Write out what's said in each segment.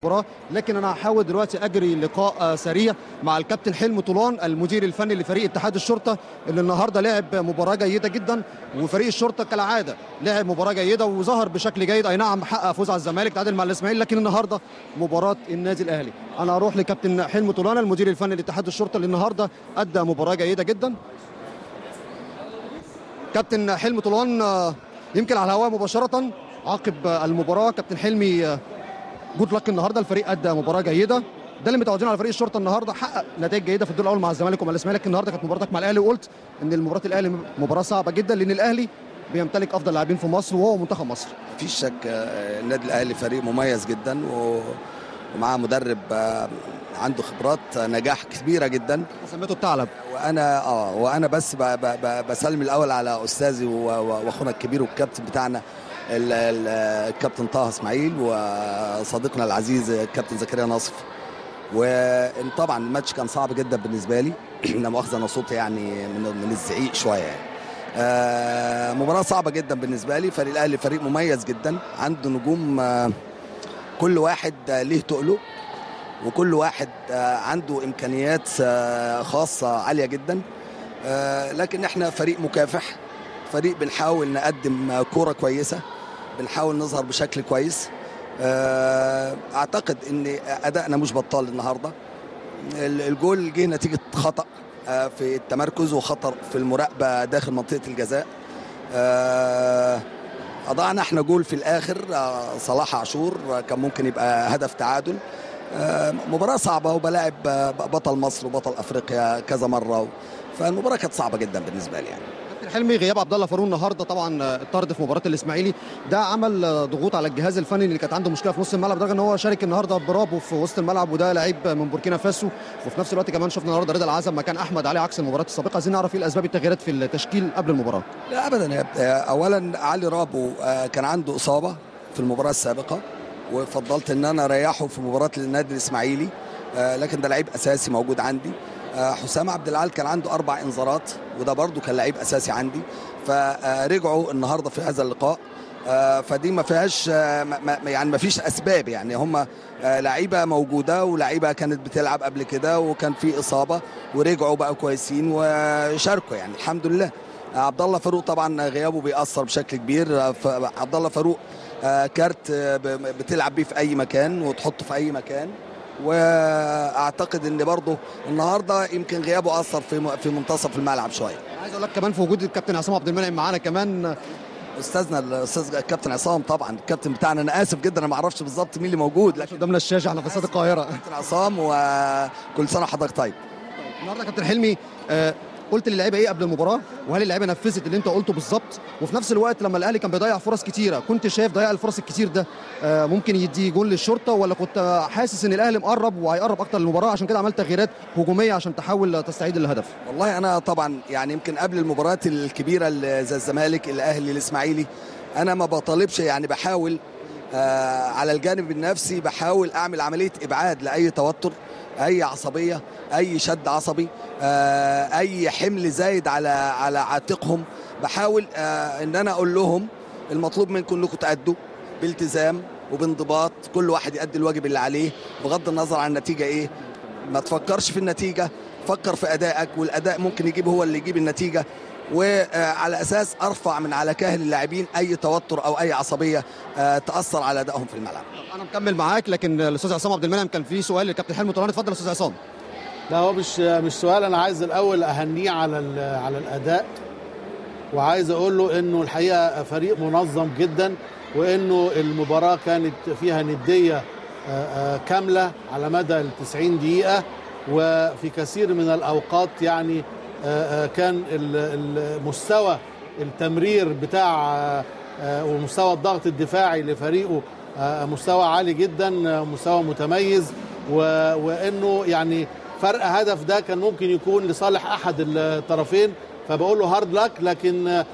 المباراة، لكن انا هحاول دلوقتي اجري لقاء سريع مع الكابتن حلمي طولان المدير الفني لفريق اتحاد الشرطه اللي النهارده لعب مباراه جيده جدا. وفريق الشرطه كالعاده لعب مباراه جيده وظهر بشكل جيد، اي نعم حقق فوز على الزمالك تعادل مع الاسماعيلي، لكن النهارده مباراه النادي الاهلي. انا هروح لكابتن حلمي طولان المدير الفني لاتحاد الشرطه اللي النهارده ادى مباراه جيده جدا. كابتن حلمي طولان يمكن على الهواء مباشره عقب المباراه. كابتن حلمي جود لك النهارده، الفريق ادى مباراه جيده، ده اللي متعودين على فريق الشرطه. النهارده حقق نتائج جيده في الدور الاول مع الزمالك ومع الاسماعيلي، لكن النهارده كانت مباراتك مع الاهلي وقلت ان مباراه الاهلي مباراه صعبه جدا لان الاهلي بيمتلك افضل لاعبين في مصر وهو منتخب مصر. مفيش شك النادي الاهلي فريق مميز جدا ومعاه مدرب عنده خبرات نجاح كبيره جدا سميته الثعلب. وانا بس بسلم الاول على استاذي واخونا الكبير والكابتن بتاعنا الكابتن طه اسماعيل وصديقنا العزيز الكابتن زكريا ناصف. وطبعا الماتش كان صعب جدا بالنسبه لي لا مؤاخذه انا صوتي يعني من الزعيق شويه يعني. مباراه صعبه جدا بالنسبه لي. فريق الاهلي فريق مميز جدا، عنده نجوم كل واحد ليه تقله وكل واحد عنده امكانيات خاصه عاليه جدا. لكن احنا فريق مكافح، فريق بنحاول نقدم كوره كويسه، بنحاول نظهر بشكل كويس. اعتقد ان ادائنا مش بطال النهارده. الجول جه نتيجه خطا في التمركز وخطر في المراقبه داخل منطقه الجزاء. اضعنا احنا جول في الاخر، صلاح عاشور كان ممكن يبقى هدف تعادل. مباراه صعبه وبلاعب بطل مصر وبطل افريقيا كذا مره، فالمباراه كانت صعبه جدا بالنسبه لي يعني. حلمي غياب عبد الله فاروق النهارده طبعا الطرد في مباراه الاسماعيلي ده عمل ضغوط على الجهاز الفني اللي كانت عنده مشكله في نص الملعب، لدرجه ان هو شارك النهارده برافو في وسط الملعب وده لعيب من بوركينا فاسو. وفي نفس الوقت كمان شفنا النهارده رضا العزم مكان احمد علي عكس المباراه السابقه. عايزين نعرف ايه الاسباب التغييرات في التشكيل قبل المباراه؟ لا ابدا، اولا علي رابو كان عنده اصابه في المباراه السابقه وفضلت ان انا اريحه في مباراه النادي الاسماعيلي، لكن ده لعيب اساسي موجود عندي. حسام عبد العال كان عنده 4 انذارات وده برضو كان لعيب اساسي عندي، فرجعوا النهارده في هذا اللقاء. فدي ما فيهاش يعني ما فيش اسباب، يعني هم لعيبه موجوده ولعيبه كانت بتلعب قبل كده وكان في اصابه ورجعوا بقى كويسين وشاركوا يعني الحمد لله. عبد الله فاروق طبعا غيابه بيأثر بشكل كبير. عبد الله فاروق كارت بتلعب بيه في اي مكان وتحطه في اي مكان، واعتقد ان برضه النهارده يمكن غيابه اثر في منتصف الملعب شويه. عايز اقول لك كمان في وجود الكابتن عصام عبد المنعم معانا كمان، استاذنا الاستاذ الكابتن عصام طبعا الكابتن بتاعنا. انا اسف جدا انا ما اعرفش بالظبط مين اللي موجود، لكن قدامنا الشاشه احنا في استاد القاهره. كابتن عصام وكل سنه وحضرتك طيب. النهارده كابتن حلمي قلت للعيبه ايه قبل المباراه، وهل اللعيبه نفذت اللي انت قلته بالظبط؟ وفي نفس الوقت لما الاهلي كان بيضيع فرص كتيره كنت شايف ضياع الفرص الكتير ده ممكن يدي جول للشرطه، ولا كنت حاسس ان الاهلي مقرب وهيقرب اكتر للمباراه عشان كده عملت تغييرات هجوميه عشان تحاول تستعيد الهدف؟ والله انا طبعا يعني يمكن قبل المباريات الكبيره زي الزمالك الاهلي الاسماعيلي انا ما بطالبش، يعني بحاول على الجانب النفسي بحاول اعمل عمليه ابعاد لاي توتر، اي عصبيه، اي شد عصبي، اي حمل زايد على عاتقهم. بحاول ان انا اقول لهم المطلوب منكم انكم تأدوا بالتزام وبانضباط، كل واحد يأدي الواجب اللي عليه بغض النظر عن النتيجه ايه. ما تفكرش في النتيجه، فكر في ادائك، والاداء ممكن يجيب هو اللي يجيب النتيجه، وعلى اساس ارفع من على كاهل اللاعبين اي توتر او اي عصبيه تاثر على ادائهم في الملعب. انا مكمل معاك، لكن الاستاذ عصام عبد المنعم كان في سؤال للكابتن حلمي طولان. اتفضل يا استاذ عصام. لا هو مش سؤال، انا عايز الاول اهنيه على الاداء، وعايز اقول له انه الحقيقه فريق منظم جدا، وانه المباراه كانت فيها نديه كامله على مدى 90 دقيقه، وفي كثير من الاوقات يعني كان المستوى التمرير بتاع ومستوى الضغط الدفاعي لفريقه مستوى عالي جدا، مستوى متميز، وانه يعني فرق هدف ده كان ممكن يكون لصالح احد الطرفين. فبقول له هارد لك، لكن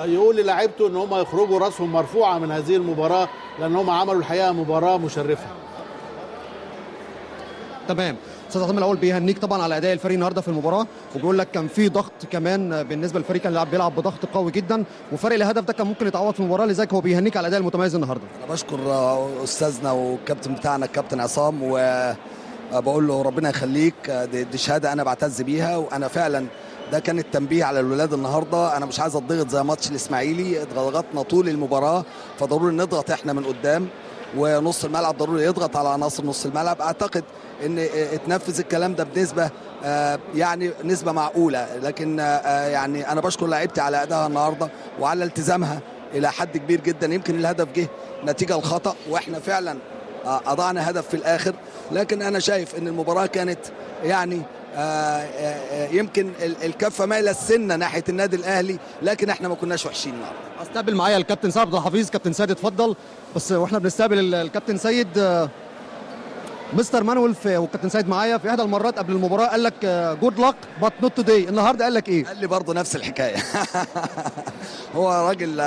يقول للاعيبته ان هم يخرجوا راسهم مرفوعه من هذه المباراه، لان هم عملوا الحقيقه مباراه مشرفه. تمام. استاذ عصام الاول بيهنيك طبعا على اداء الفريق النهارده في المباراه، وبيقول لك كان في ضغط كمان بالنسبه للفريق، كان بيلعب بضغط قوي جدا وفرق الهدف ده كان ممكن يتعوض في المباراه، لذلك هو بيهنيك على الاداء المتميز النهارده. انا بشكر استاذنا والكابتن بتاعنا الكابتن عصام، وبقول له ربنا يخليك. دي شهاده انا بعتز بيها، وانا فعلا ده كان التنبيه على الولاد النهارده. انا مش عايز اتضغط زي ماتش الاسماعيلي، اتضغطنا طول المباراه، فضروري نضغط احنا من قدام، ونص الملعب ضروري يضغط على عناصر نص الملعب. اعتقد ان اتنفذ الكلام ده بنسبه يعني نسبه معقوله، لكن يعني انا بشكر لعيبتي على ادائها النهارده وعلى التزامها الى حد كبير جدا. يمكن الهدف جه نتيجه الخطا، واحنا فعلا اضعنا هدف في الاخر، لكن انا شايف ان المباراه كانت يعني يمكن الكفه مايله السنه ناحيه النادي الاهلي، لكن احنا ما كناش وحشين النهارده. استقبل معايا الكابتن سعد عبد الحفيظ. كابتن سيد اتفضل. بس واحنا بنستقبل الكابتن سيد، مستر مانويل والكابتن سيد معايا في احدى المرات قبل المباراه قال لك جود لك بات نوت توداي، النهارده قال لك ايه؟ قال لي برضه نفس الحكايه. هو راجل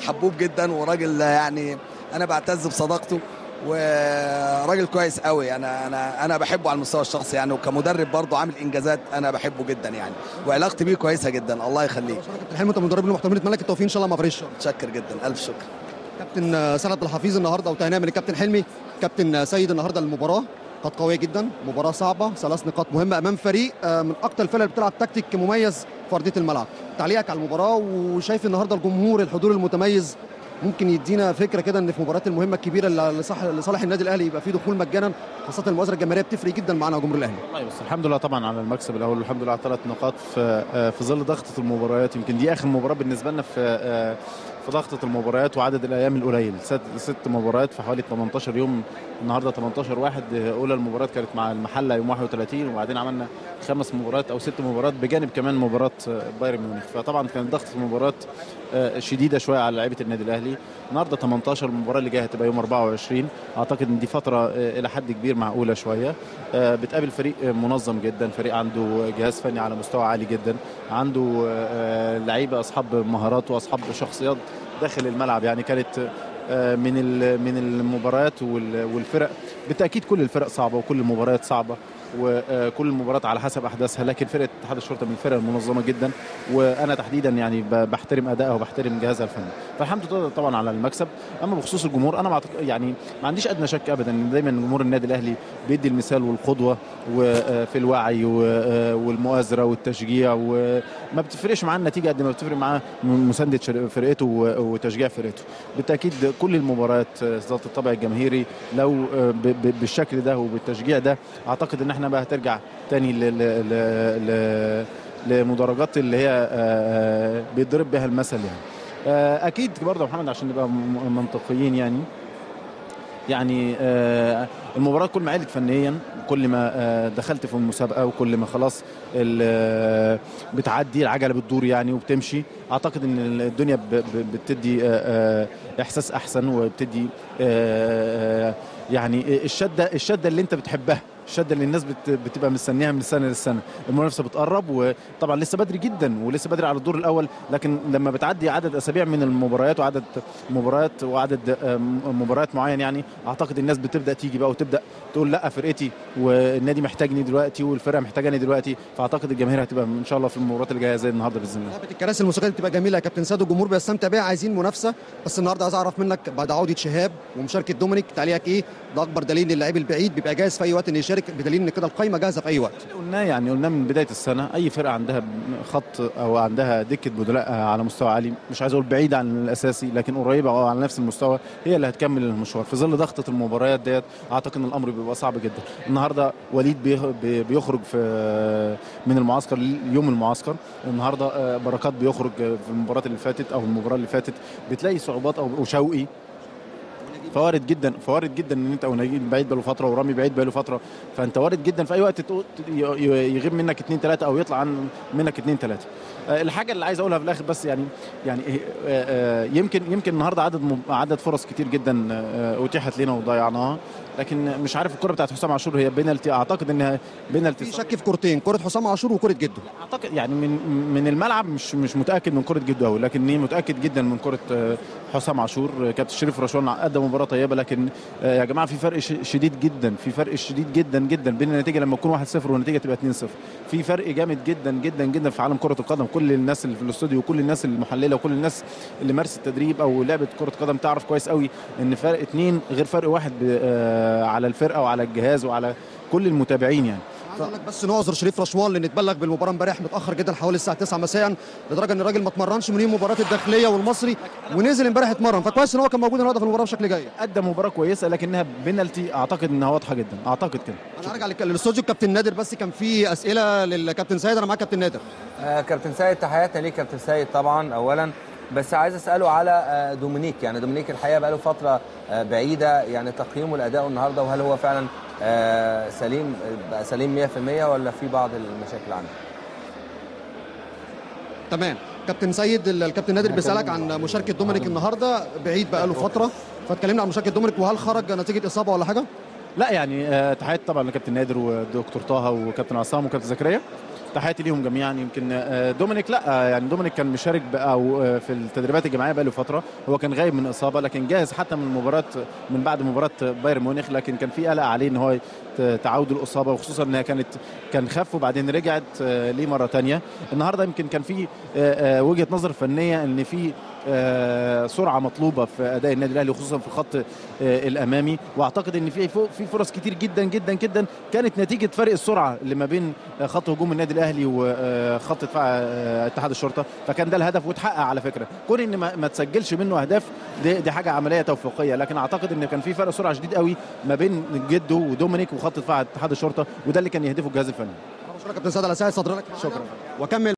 حبوب جدا، وراجل يعني انا بعتز بصداقته، وراجل كويس قوي. انا بحبه على المستوى الشخصي يعني، وكمدرب برضه عامل انجازات انا بحبه جدا يعني، وعلاقتي بيه كويسه جدا. الله يخليك. كابتن حلمي انت من المدربين المحترمين، اتمنى لك التوفيق ان شاء الله مع فريق الشرطه. متشكر جدا، الف شكر. كابتن سند عبد الحفيظ النهارده، وتهنئه من الكابتن حلمي. كابتن سيد النهارده المباراه كانت قويه جدا، مباراه صعبه، 3 نقاط مهمه امام فريق من اكتر الفرق اللي بتلعب تكتيك مميز في ارضيه الملعب. تعليقك على المباراه، وشايف النهارده الجمهور الحضور المتميز ممكن يدينا فكره كده ان في المباريات المهمه الكبيره اللي لصالح النادي الاهلي يبقى في دخول مجانا، خاصه المؤازره الجماهيريه بتفرق جدا معانا جمهور الاهلي. والله بس الحمد لله طبعا على المكسب الاول، والحمد لله على 3 نقاط في ظل ضغطه المباريات. يمكن دي اخر مباراه بالنسبه لنا في ضغطه المباريات وعدد الايام القليل. 6 مباريات في حوالي 18 يوم. النهارده 18/1. اولى المباريات كانت مع المحله يوم 31، وبعدين عملنا 5 مباريات او 6 مباريات بجانب كمان مباراه بايرن ميونخ. فطبعا كانت ضغطه المباريات شديده شويه على لعيبه النادي الاهلي. النهارده 18، المباراه اللي جايه هتبقى يوم 24. اعتقد ان دي فتره الى حد كبير معقوله شويه. بتقابل فريق منظم جدا، فريق عنده جهاز فني على مستوى عالي جدا، عنده لعيبه اصحاب مهارات واصحاب شخصيات داخل الملعب. يعني كانت من المباريات والفرق، بالتاكيد كل الفرق صعبه وكل المباريات صعبه وكل المباريات على حسب احداثها، لكن فرقه اتحاد الشرطه من الفرق المنظمه جدا، وانا تحديدا يعني بحترم ادائها وبحترم جهازها الفني. فالحمد لله طبعا على المكسب. اما بخصوص الجمهور، انا يعني ما عنديش ادنى شك ابدا ان دايما جمهور النادي الاهلي بيدي المثال والقدوه وفي الوعي والمؤازره والتشجيع، وما بتفرقش معاه النتيجه قد ما بتفرق معاه مسانده فرقته وتشجيع فرقته. بالتاكيد كل المباريات ذات الطابع الجماهيري لو بالشكل ده وبالتشجيع ده، اعتقد ان احنا بقى هترجع تاني لمدرجات اللي هي بيضرب بها المثل يعني. اكيد برضه يا محمد عشان نبقى منطقيين يعني المباراه كل ما علت فنيا، كل ما دخلت في المسابقه، وكل ما خلاص بتعدي العجله بتدور يعني وبتمشي. اعتقد ان الدنيا بتدي احساس احسن، وبتدي يعني الشده اللي انت بتحبها، الشده اللي الناس بتبقى مستنيها من سنه للسنه. المنافسه بتقرب، وطبعا لسه بدري جدا ولسه بدري على الدور الاول، لكن لما بتعدي عدد اسابيع من المباريات وعدد مباريات وعدد مباريات معين، يعني اعتقد الناس بتبدا تيجي بقى وتبدا تقول لا فرقتي والنادي محتاجني دلوقتي والفرقه محتاجاني دلوقتي. فاعتقد الجماهير هتبقى ان شاء الله في المباريات اللي جايه زي النهارده باذن الله. لعبه الكراسي الموسيقيه بتبقى جميله يا كابتن سيد، الجمهور بيستمتع بيها، عايزين منافسه. بس النهارده عايز اعرف منك بعد عوده شهاب ومشاركه دومينيك تعليقك ايه؟ ده اكبر دليل للاعب البعيد بيبقى جاهز في اي وقت انه يشارك، بدليل ان كده القايمه جاهزه في اي وقت. قلنا من بدايه السنه اي فرقه عندها خط او عندها دكه بدلاء على مستوى عالي، مش عايز اقول بعيد عن الاساسي لكن قريبه او على نفس المستوى، هي اللي هتكمل المشوار. في ظل ضغطه المباريات ديت اعتقد ان الامر بيبقى صعب جدا. النهارده وليد بيخرج من المعسكر يوم المعسكر، النهارده بركات بيخرج في المباراه اللي فاتت او المباراه اللي فاتت، بتلاقي صعوبات او شوقي فوارد جدا ان انت ونجيب بعيد بقاله فتره ورامي بعيد بقاله فتره، فانت وارد جدا في اي وقت يغيب منك 2-3 او يطلع منك 2-3. الحاجه اللي عايز اقولها في الاخر بس يعني يمكن النهارده عدد فرص كتير جدا اتيحت لنا وضيعناها. لكن مش عارف الكره بتاعت حسام عاشور هي بينالتي، اعتقد انها بينالتي. في شك في كورتين، كره حسام عاشور وكره جده. اعتقد يعني من الملعب مش متاكد من كره جده قوي، لكن متاكد جدا من كره حسام عاشور. كابتن شريف رشوان قدم مباراه طيبه، لكن يا جماعه في فرق شديد جدا، في فرق شديد جدا جدا بين النتيجه لما تكون 1-0 والنتيجه تبقى 2-0. في فرق جامد جدا جدا جدا في عالم كره القدم. كل الناس اللي في الاستوديو وكل الناس المحلله وكل الناس اللي مارست التدريب او لعبه كره قدم تعرف كويس قوي ان فرق 2 غير فرق 1 على الفرقه وعلى الجهاز وعلى كل المتابعين يعني. عايز لك بس نعذر شريف رشوان لان اتبلغ بالمباراه امبارح متاخر جدا حوالي الساعه 9 مساء، لدرجه ان الراجل ما اتمرنش من يوم مباراه الداخليه والمصري ونزل امبارح اتمرن، فكويس ان هو كان موجود النهارده في المباراه بشكل جيد. قدم مباراه كويسه لكنها بينالتي، اعتقد انها واضحه جدا، اعتقد كده. انا هرجع للاستوديو كابتن نادر، بس كان في اسئله للكابتن سيد. انا معاك كابتن نادر. كابتن سيد تحياتنا ليك كابتن سيد طبعا اولا، بس عايز اساله على دومينيك. يعني دومينيك الحقيقه بقى له فتره بعيده، يعني تقييمه لادائه النهارده، وهل هو فعلا سليم بقى سليم 100% ولا في بعض المشاكل عنده؟ تمام كابتن سيد، الكابتن نادر بيسالك عن مشاركه دومينيك النهارده، بعيد بقى له فتره، فاتكلمنا عن مشاركه دومينيك وهل خرج نتيجه اصابه ولا حاجه؟ لا يعني تحياتي طبعا لكابتن نادر ودكتور طه وكابتن عصام وكابتن زكريا، تحياتي ليهم جميعا. يمكن دومينيك لا يعني دومينيك كان مشارك او في التدريبات الجماعيه بقى له فتره، هو كان غايب من اصابه لكن جاهز حتى من بعد مباراه بايرن ميونخ، لكن كان في قلق عليه ان هو تعود الاصابه، وخصوصا انها كان خف وبعدين رجعت ليه مره ثانيه. النهارده يمكن كان في وجهه نظر فنيه ان في سرعه مطلوبه في اداء النادي الاهلي خصوصا في الخط الامامي، واعتقد ان في فرص كتير جدا جدا جدا كانت نتيجه فرق السرعه اللي ما بين خط هجوم النادي الاهلي وخط دفاع اتحاد الشرطه، فكان ده الهدف واتحقق على فكره. كون ان ما تسجلش منه اهداف دي حاجه عمليه توفيقيه، لكن اعتقد ان كان في فرق سرعه شديد قوي ما بين جده ودومينيك وخط دفاع اتحاد الشرطه، وده اللي كان يهدفه الجهاز الفني. شكرا كابتن سيد على سعه صدرك. شكرا. وكمل